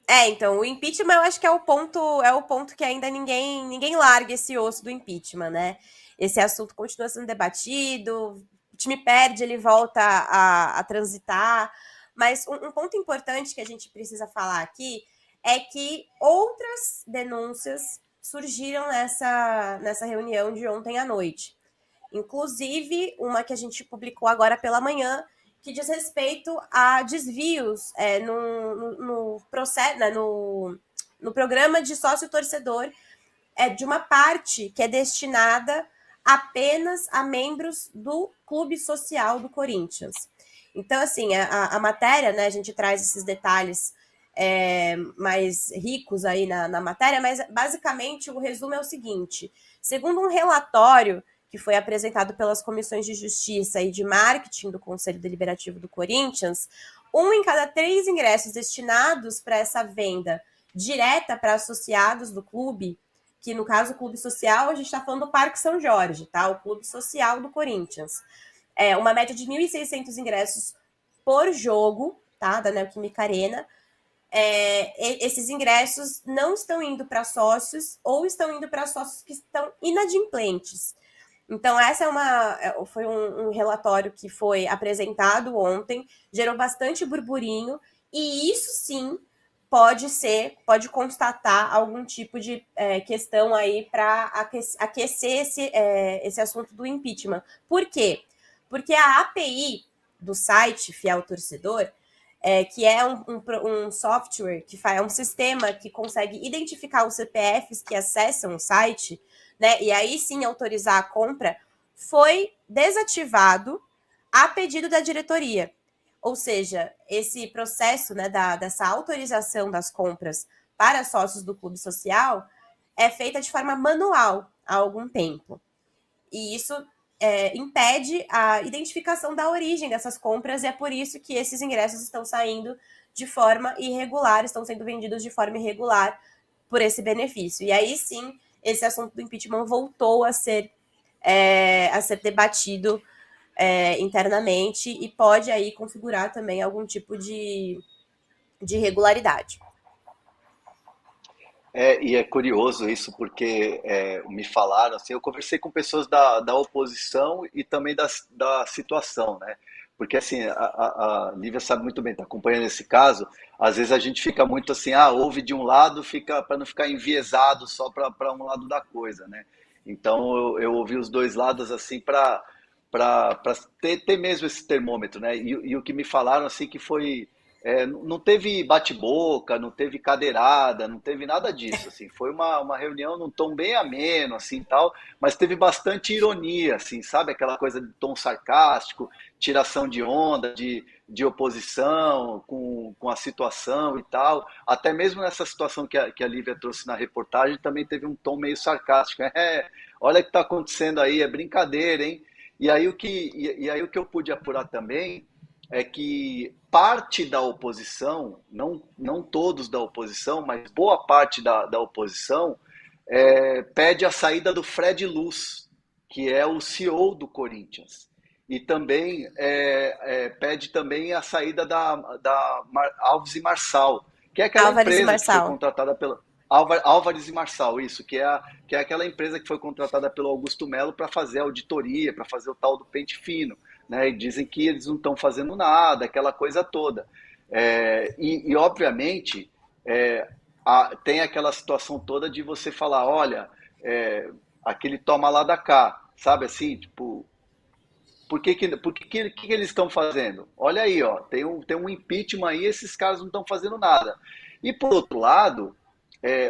Então, o impeachment eu acho que é o ponto que ainda ninguém larga esse osso do impeachment, né? Esse assunto continua sendo debatido, o time perde, ele volta a transitar. Mas um ponto importante que a gente precisa falar aqui é que outras denúncias surgiram nessa reunião de ontem à noite. Inclusive, uma que a gente publicou agora pela manhã, que diz respeito a desvios no processo, né, no programa de sócio-torcedor, de uma parte que é destinada apenas a membros do clube social do Corinthians. Então, assim, a matéria, né, a gente traz esses detalhes mais ricos aí na matéria, mas basicamente o resumo é o seguinte: segundo um relatório que foi apresentado pelas comissões de Justiça e de Marketing do Conselho Deliberativo do Corinthians, um em cada 3 ingressos destinados para essa venda direta para associados do clube, que no caso o clube social, a gente está falando do Parque São Jorge, tá? O clube social do Corinthians. Uma média de 1.600 ingressos por jogo, tá? Da Neoquímica Arena. Esses ingressos não estão indo para sócios ou estão indo para sócios que estão inadimplentes. Então, foi um relatório que foi apresentado ontem, gerou bastante burburinho, e isso sim pode constatar algum tipo de questão aí para aquecer esse assunto do impeachment. Por quê? Porque a API do site Fiel Torcedor, que é um software, é um sistema que consegue identificar os CPFs que acessam o site, né, e aí sim autorizar a compra, foi desativado a pedido da diretoria. Ou seja, esse processo, né, dessa autorização das compras para sócios do clube social é feita de forma manual há algum tempo. E isso impede a identificação da origem dessas compras, e é por isso que esses ingressos estão saindo de forma irregular, estão sendo vendidos de forma irregular por esse benefício. E aí sim, esse assunto do impeachment voltou a ser debatido internamente, e pode aí configurar também algum tipo de irregularidade. E é curioso isso, porque me falaram, assim, eu conversei com pessoas da oposição e também da situação, né? Porque, assim, a Lívia sabe muito bem, está acompanhando esse caso, às vezes a gente fica muito assim, ouve de um lado, fica para não ficar enviesado só para um lado da coisa, né? Então, eu ouvi os dois lados, assim, para ter mesmo esse termômetro, né? E o que me falaram, assim, que foi não teve bate-boca, não teve cadeirada, não teve nada disso, assim, foi uma reunião num tom bem ameno, assim, tal, mas teve bastante ironia, assim, sabe, aquela coisa de tom sarcástico, tiração de onda, de oposição com a situação e tal, até mesmo nessa situação que a Lívia trouxe na reportagem, também teve um tom meio sarcástico, olha o que está acontecendo aí, é brincadeira, hein? E aí o que eu pude apurar também é que parte da oposição, não todos da oposição, mas boa parte da oposição, pede a saída do Fred Luz, que é o CEO do Corinthians. E também pede também a saída da Alves e Marçal, que é aquela Álvares e empresa que foi Marçal. contratada pela Álvares e Marçal, isso, que é aquela empresa que foi contratada pelo Augusto Melo para fazer a auditoria, para fazer o tal do pente fino, né? E dizem que eles não estão fazendo nada, aquela coisa toda. Obviamente, tem aquela situação toda de você falar, olha, aquele toma lá da cá, sabe assim, tipo, por que eles estão fazendo? Olha aí, ó, tem um impeachment aí, esses caras não estão fazendo nada. E por outro lado,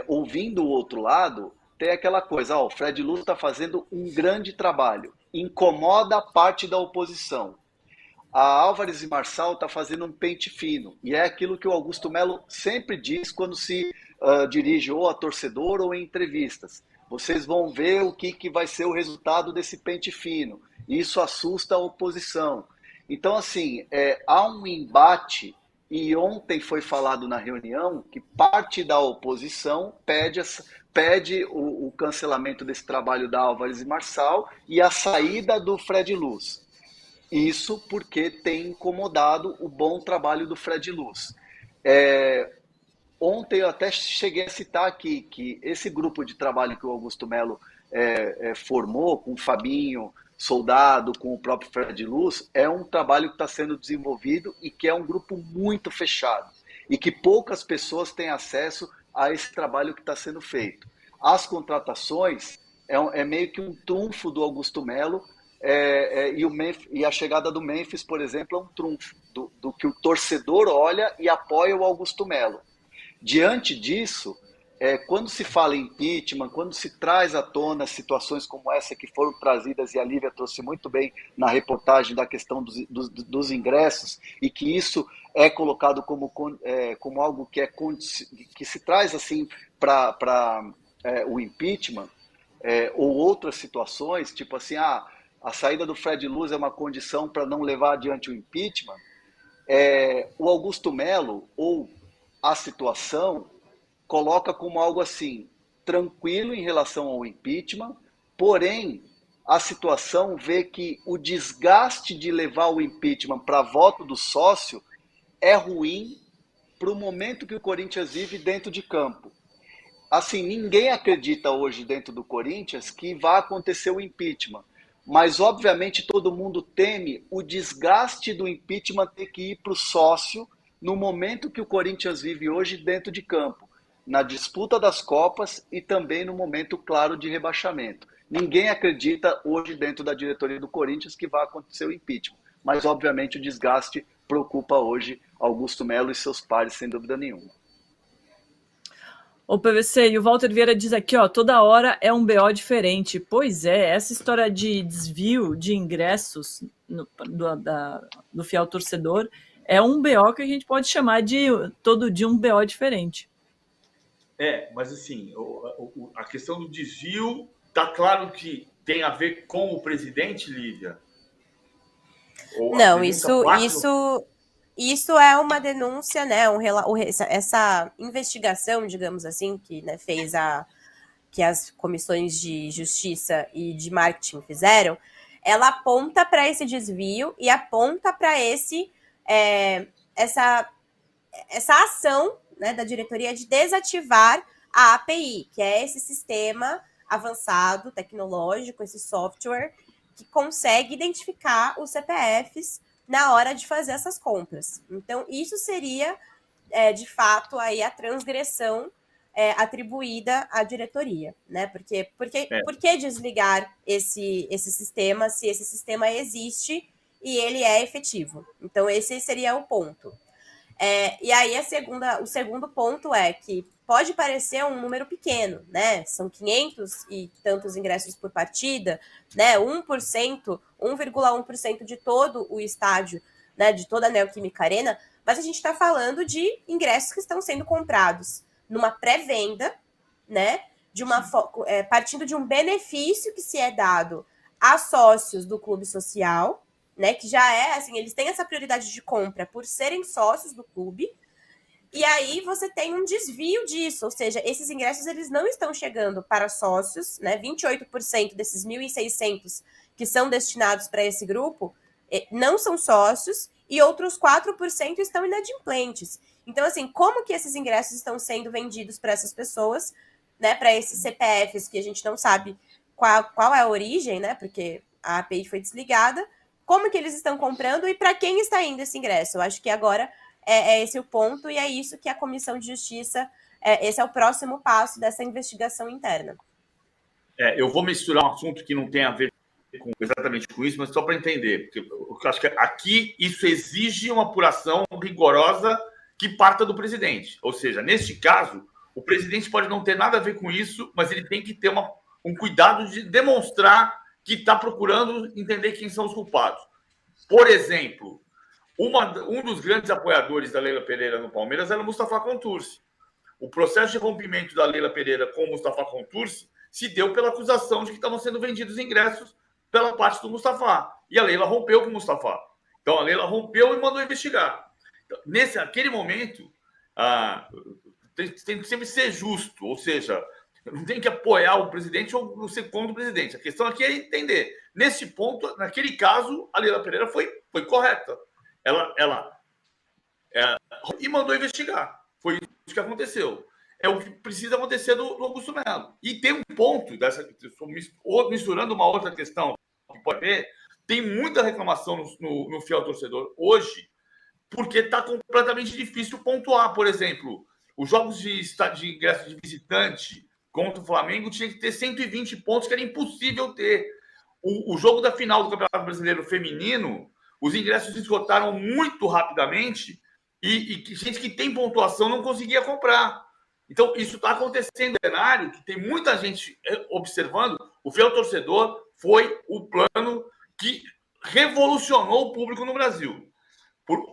ouvindo o outro lado, tem aquela coisa, ó, o Fred Luz está fazendo um grande trabalho, incomoda a parte da oposição. A Álvares e Marçal está fazendo um pente fino, e é aquilo que o Augusto Melo sempre diz quando se dirige ou a torcedor ou em entrevistas. Vocês vão ver o que vai ser o resultado desse pente fino. Isso assusta a oposição. Então, assim, há um embate, e ontem foi falado na reunião que parte da oposição pede o cancelamento desse trabalho da Álvares e Marçal e a saída do Fred Luz. Isso porque tem incomodado o bom trabalho do Fred Luz. ontem eu até cheguei a citar aqui que esse grupo de trabalho que o Augusto Melo formou com o Fabinho, Soldado, com o próprio Fred Luz, é um trabalho que está sendo desenvolvido e que é um grupo muito fechado e que poucas pessoas têm acesso a esse trabalho que está sendo feito. As contratações é meio que um trunfo do Augusto Melo e a chegada do Memphis, por exemplo, é um trunfo do que o torcedor olha e apoia o Augusto Melo. Diante disso, quando se fala em impeachment, quando se traz à tona situações como essa que foram trazidas, e a Lívia trouxe muito bem na reportagem da questão dos ingressos, e que isso é colocado como algo que se traz assim para o impeachment, ou outras situações, tipo assim, a saída do Fred Luz é uma condição para não levar adiante o impeachment, o Augusto Melo, ou a situação, coloca como algo assim, tranquilo em relação ao impeachment, porém, a situação vê que o desgaste de levar o impeachment para voto do sócio é ruim para o momento que o Corinthians vive dentro de campo. Assim, ninguém acredita hoje dentro do Corinthians que vai acontecer o impeachment. Mas, obviamente, todo mundo teme o desgaste do impeachment ter que ir para o sócio no momento que o Corinthians vive hoje dentro de campo, na disputa das Copas e também no momento claro de rebaixamento. Ninguém acredita hoje dentro da diretoria do Corinthians que vai acontecer o impeachment. Mas, obviamente, o desgaste preocupa hoje Augusto Melo e seus pares, sem dúvida nenhuma. O PVC, e o Walter Vieira diz aqui, ó, toda hora é um BO diferente. Pois é, essa história de desvio de ingressos do fiel torcedor é um BO que a gente pode chamar de todo dia um BO diferente. Mas assim, a questão do desvio, tá claro que tem a ver com o presidente, Lívia? Não, isso é uma denúncia, né? Essa investigação, digamos assim, que, né, que as comissões de justiça e de marketing fizeram, ela aponta para esse desvio e aponta para essa ação, né, da diretoria de desativar a API, que é esse sistema avançado, tecnológico, esse software que consegue identificar os CPFs na hora de fazer essas compras. Então, isso seria, de fato, aí a transgressão atribuída à diretoria, né? Por que desligar esse sistema se esse sistema existe e ele é efetivo? Então, esse seria o ponto. E aí, o segundo ponto é que pode parecer um número pequeno, né? São 500 e tantos ingressos por partida, né? 1,1% de todo o estádio, né? De toda a Neoquímica Arena, mas a gente está falando de ingressos que estão sendo comprados numa pré-venda, né? Partindo de um benefício que se é dado a sócios do clube social, né? Que já é assim, eles têm essa prioridade de compra por serem sócios do clube. E aí você tem um desvio disso, ou seja, esses ingressos eles não estão chegando para sócios, né? 28% desses 1.600 que são destinados para esse grupo não são sócios e outros 4% estão inadimplentes. Então, assim, como que esses ingressos estão sendo vendidos para essas pessoas, né? Para esses CPFs que a gente não sabe qual é a origem, né? Porque a API foi desligada. Como que eles estão comprando e para quem está indo esse ingresso? Eu acho que agora é esse o ponto, e é isso que a Comissão de Justiça, esse é o próximo passo dessa investigação interna. Eu vou misturar um assunto que não tem a ver exatamente com isso, mas só para entender, porque eu acho que aqui isso exige uma apuração rigorosa que parta do presidente. Ou seja, neste caso, o presidente pode não ter nada a ver com isso, mas ele tem que ter um cuidado de demonstrar que está procurando entender quem são os culpados. Por exemplo, um dos grandes apoiadores da Leila Pereira no Palmeiras era o Mustafa Contursi. O processo de rompimento da Leila Pereira com o Mustafa Contursi se deu pela acusação de que estavam sendo vendidos ingressos pela parte do Mustafa. E a Leila rompeu com o Mustafa. Então, a Leila rompeu e mandou investigar. Então, naquele momento, tem que sempre ser justo. Ou seja, não tem que apoiar o presidente ou ser contra o presidente. A questão aqui é entender. Nesse ponto, naquele caso, a Leila Pereira foi correta. Ela e mandou investigar. Foi que aconteceu. É o que precisa acontecer do Augusto Melo. E tem um ponto, misturando uma outra questão que pode ver, tem muita reclamação no fiel torcedor hoje, porque está completamente difícil pontuar. Por exemplo, os jogos de ingresso de visitante contra o Flamengo tinha que ter 120 pontos, que era impossível ter. O jogo da final do Campeonato Brasileiro Feminino, os ingressos esgotaram muito rapidamente e gente que tem pontuação não conseguia comprar. Então, isso está acontecendo no cenário, que tem muita gente observando. O fiel torcedor foi o plano que revolucionou o público no Brasil.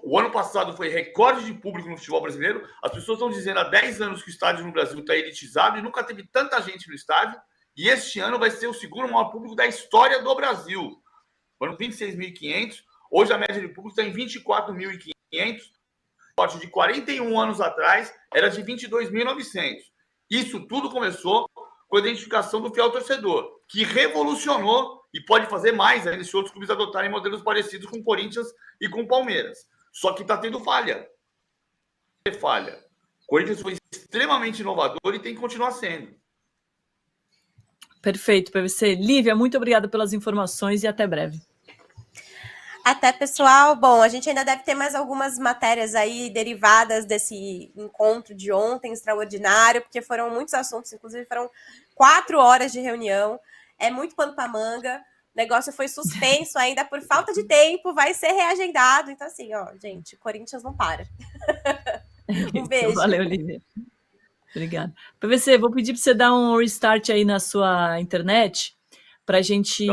O ano passado foi recorde de público no futebol brasileiro. As pessoas estão dizendo há 10 anos que o estádio no Brasil está elitizado e nunca teve tanta gente no estádio. E este ano vai ser o segundo maior público da história do Brasil. Foram 26.500. Hoje a média de público está em 24.500. De 41 anos atrás era de 22.900. Isso tudo começou com a identificação do fiel torcedor, que revolucionou e pode fazer mais ainda se outros clubes adotarem modelos parecidos com o Corinthians e com o Palmeiras. Só que está tendo falha. O Corinthians foi extremamente inovador e tem que continuar sendo. Perfeito, PVC. Lívia, muito obrigada pelas informações e até breve. Até, pessoal. Bom, a gente ainda deve ter mais algumas matérias aí derivadas desse encontro de ontem, extraordinário, porque foram muitos assuntos, inclusive foram 4 horas de reunião, é muito pano para manga, o negócio foi suspenso ainda por falta de tempo, vai ser reagendado, então assim, ó, gente, Corinthians não para. Um beijo. Valeu, Lívia. Obrigada. PVC, vou pedir para você dar um restart aí na sua internet, para a gente,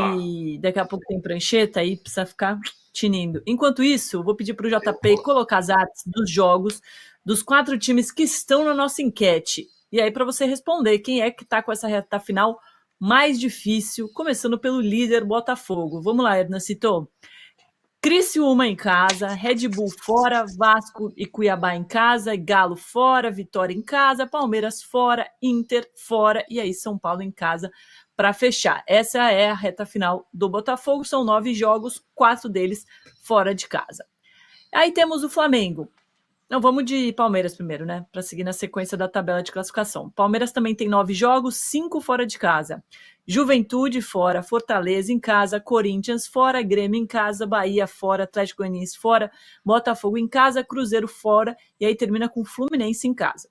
daqui a pouco tem prancheta aí, precisa ficar tinindo. Enquanto isso, vou pedir para o JP colocar as artes dos jogos dos 4 times que estão na nossa enquete. E aí, para você responder, quem é que está com essa reta final mais difícil, começando pelo líder Botafogo. Vamos lá, Edna citou. Criciúma em casa, Red Bull fora, Vasco e Cuiabá em casa, Galo fora, Vitória em casa, Palmeiras fora, Inter fora e aí São Paulo em casa para fechar. Essa é a reta final do Botafogo, são 9 jogos, 4 deles fora de casa. Aí temos o Flamengo. Não, vamos de Palmeiras primeiro, né? Para seguir na sequência da tabela de classificação. Palmeiras também tem 9 jogos, 5 fora de casa. Juventude fora, Fortaleza em casa, Corinthians fora, Grêmio em casa, Bahia fora, Atlético Goianiense fora, Botafogo em casa, Cruzeiro fora e aí termina com Fluminense em casa.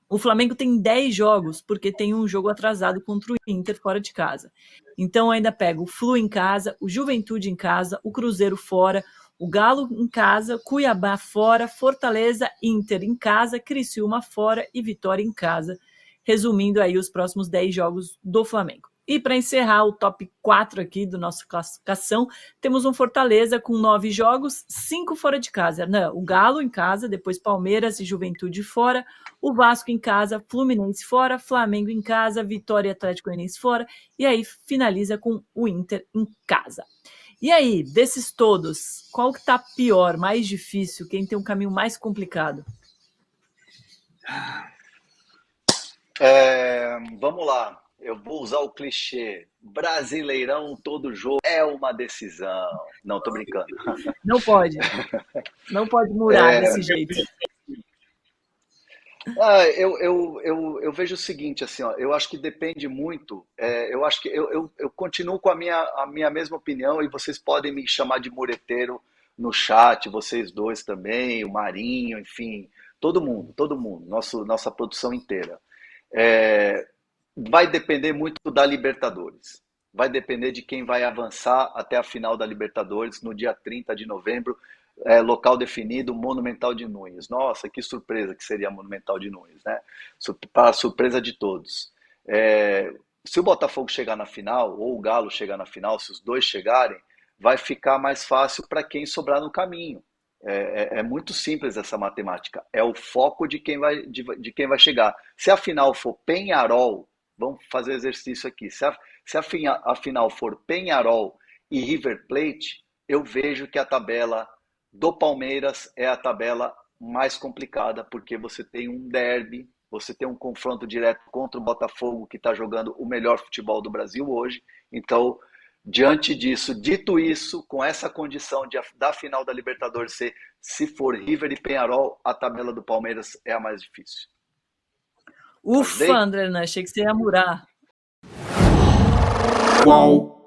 O Flamengo tem 10 jogos, porque tem um jogo atrasado contra o Inter fora de casa. Então ainda pega o Flu em casa, o Juventude em casa, o Cruzeiro fora, o Galo em casa, Cuiabá fora, Fortaleza, Inter em casa, Criciúma fora e Vitória em casa. Resumindo aí os próximos 10 jogos do Flamengo. E para encerrar o top 4 aqui do nosso classificação, temos um Fortaleza com 9 jogos, 5 fora de casa. Não, o Galo em casa, depois Palmeiras e Juventude fora, o Vasco em casa, Fluminense fora, Flamengo em casa, Vitória e Atlético Goianiense fora, e aí finaliza com o Inter em casa. E aí, desses todos, qual que tá pior, mais difícil, quem tem um caminho mais complicado? Vamos lá. Eu vou usar o clichê. Brasileirão, todo jogo é uma decisão. Não, tô brincando. Não pode. Não pode murar desse jeito. Eu vejo o seguinte, assim, ó, eu acho que depende muito. Eu acho que eu continuo com a minha mesma opinião e vocês podem me chamar de mureteiro no chat, vocês dois também, o Marinho, enfim, todo mundo, nossa produção inteira. Vai depender muito da Libertadores. Vai depender de quem vai avançar até a final da Libertadores no dia 30 de novembro, local definido, Monumental de Nunes. Nossa, que surpresa que seria Monumental de Nunes, né? Para a surpresa de todos. Se o Botafogo chegar na final, ou o Galo chegar na final, se os dois chegarem, vai ficar mais fácil para quem sobrar no caminho. É muito simples essa matemática. É o foco de quem vai chegar. Se a final for Peñarol, vamos fazer exercício aqui. Se a final for Peñarol e River Plate, eu vejo que a tabela do Palmeiras é a tabela mais complicada, porque você tem um derby, você tem um confronto direto contra o Botafogo, que está jogando o melhor futebol do Brasil hoje. Então, Diante disso, dito isso, com essa condição da final da Libertadores ser, se for River e Peñarol, a tabela do Palmeiras é a mais difícil. Ufa, André, não achei que você ia murar. Qual